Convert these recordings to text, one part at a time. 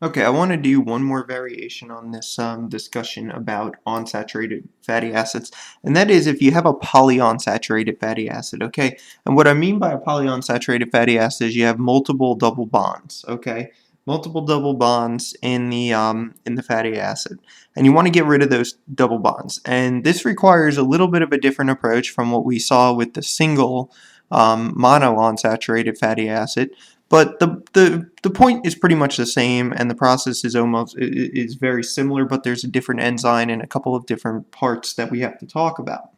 Okay, I want to do one more variation on this discussion about unsaturated fatty acids, and that is if you have a polyunsaturated fatty acid, okay? And what I mean by a polyunsaturated fatty acid is you have multiple double bonds, okay? Multiple double bonds in the fatty acid, and you want to get rid of those double bonds. And this requires a little bit of a different approach from what we saw with the single monounsaturated fatty acid. But the point is pretty much the same, and the process is very similar, but there's a different enzyme and a couple of different parts that we have to talk about.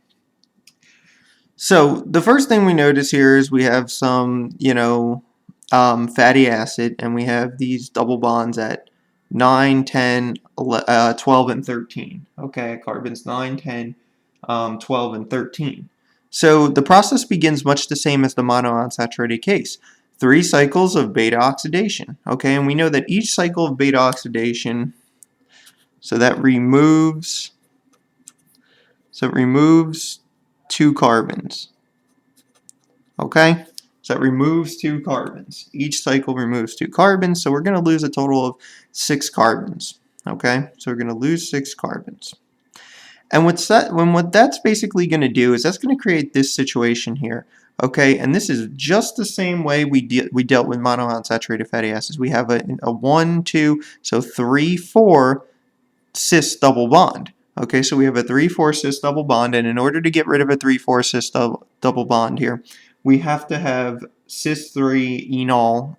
So the first thing we notice here is we have some, fatty acid, and we have these double bonds at 9, 10, 12, and 13. Okay, carbons 9, 10, 12, and 13. So the process begins much the same as the monounsaturated case. 3 cycles of beta oxidation. Okay, and we know that each cycle of beta oxidation, so that removes, so it removes 2 carbons. Okay, so it removes 2 carbons. Each cycle removes 2 carbons, so we're going to lose a total of 6 carbons. Okay, so we're going to lose 6 carbons. And what that's basically going to do is that's going to create this situation here. Okay, and this is just the same way we dealt with monounsaturated fatty acids. We have a 1, 2, so 3, 4 cis double bond. Okay, so we have a 3,4 cis double bond, and in order to get rid of a 3,4 cis double bond here, we have to have cis 3 enol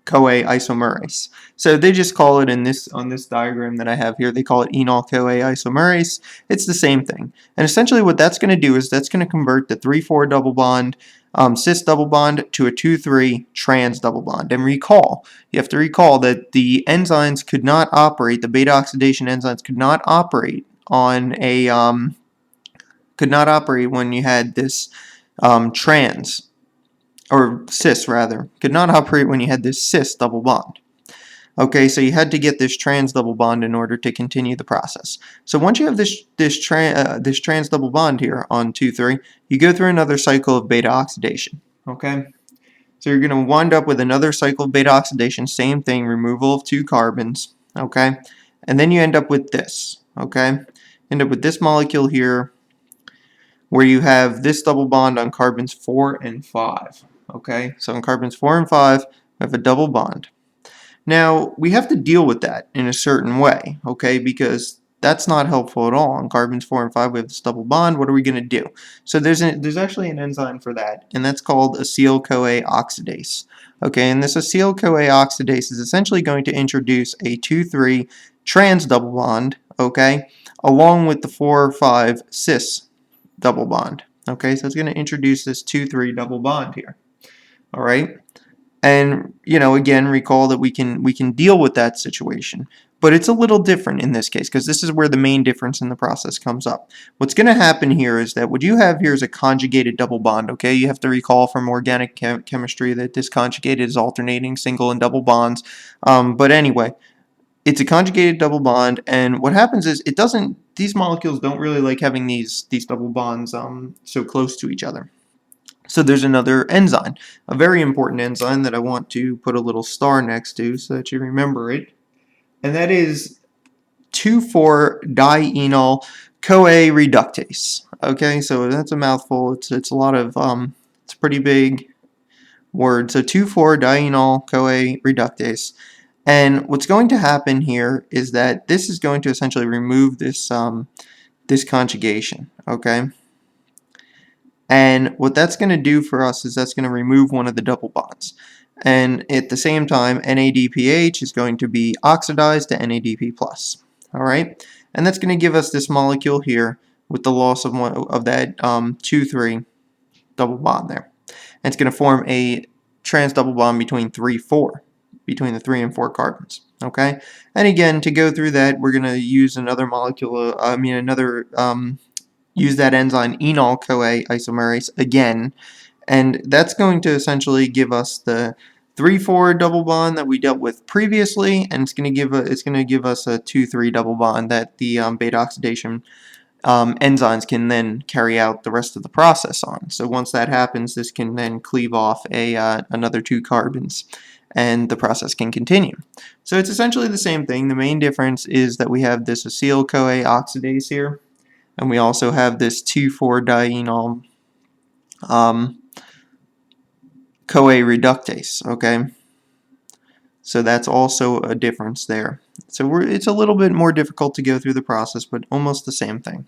CoA isomerase. So they just call it on this diagram that I have here, they call it enol CoA isomerase. It's the same thing. And essentially what that's going to do is that's going to convert the 3,4 double bond cis double bond to a 2,3 trans double bond. And you have to recall that the enzymes could not operate, the beta oxidation enzymes could not operate on a could not operate when you had this trans, or cis rather, could not operate when you had this cis double bond. Okay, so you had to get this trans double bond in order to continue the process. So once you have this trans double bond here on 2,3, you go through another cycle of beta oxidation. Okay, so you're going to wind up with another cycle of beta oxidation, same thing, removal of 2 carbons. Okay, and then you end up with this. Okay, end up with this molecule here, where you have this double bond on carbons 4 and 5. Okay, so on carbons 4 and 5, we have a double bond. Now, we have to deal with that in a certain way, okay, because that's not helpful at all. On carbons 4 and 5, we have this double bond. What are we going to do? So there's actually an enzyme for that, and that's called acyl-CoA oxidase. Okay, and this acyl-CoA oxidase is essentially going to introduce a 2,3 trans double bond, okay, along with the 4 or 5 cis double bond. Okay, so it's going to introduce this 2,3 double bond here. All right. And, again, recall that we can deal with that situation. But it's a little different in this case, because this is where the main difference in the process comes up. What's going to happen here is that what you have here is a conjugated double bond, okay? You have to recall from organic chemistry that this conjugated is alternating single and double bonds. But anyway, it's a conjugated double bond, and what happens is these molecules don't really like having these double bonds so close to each other. So there's another enzyme, a very important enzyme that I want to put a little star next to so that you remember it, and that is 2,4-dienol CoA reductase. Okay, so that's a mouthful. It's a lot of it's a pretty big word. So 2,4-dienol CoA reductase. And what's going to happen here is that this is going to essentially remove this this conjugation. Okay. And what that's going to do for us is that's going to remove one of the double bonds. And at the same time, NADPH is going to be oxidized to NADP+. Alright? And that's going to give us this molecule here with the loss of one of that 2,3 double bond there. And it's going to form a trans double bond between 3, 4, between the 3 and 4 carbons. Okay? And again, to go through that, we're going to use another molecule, use that enzyme enol CoA isomerase again, and that's going to essentially give us the 3,4 double bond that we dealt with previously, and it's going to give us a 2,3 double bond that the beta oxidation enzymes can then carry out the rest of the process on. So once that happens, this can then cleave off another 2 carbons, and the process can continue. So it's essentially the same thing. The main difference is that we have this acyl-CoA oxidase here, and we also have this 2,4-dienol CoA reductase, okay? So that's also a difference there. So it's a little bit more difficult to go through the process, but almost the same thing.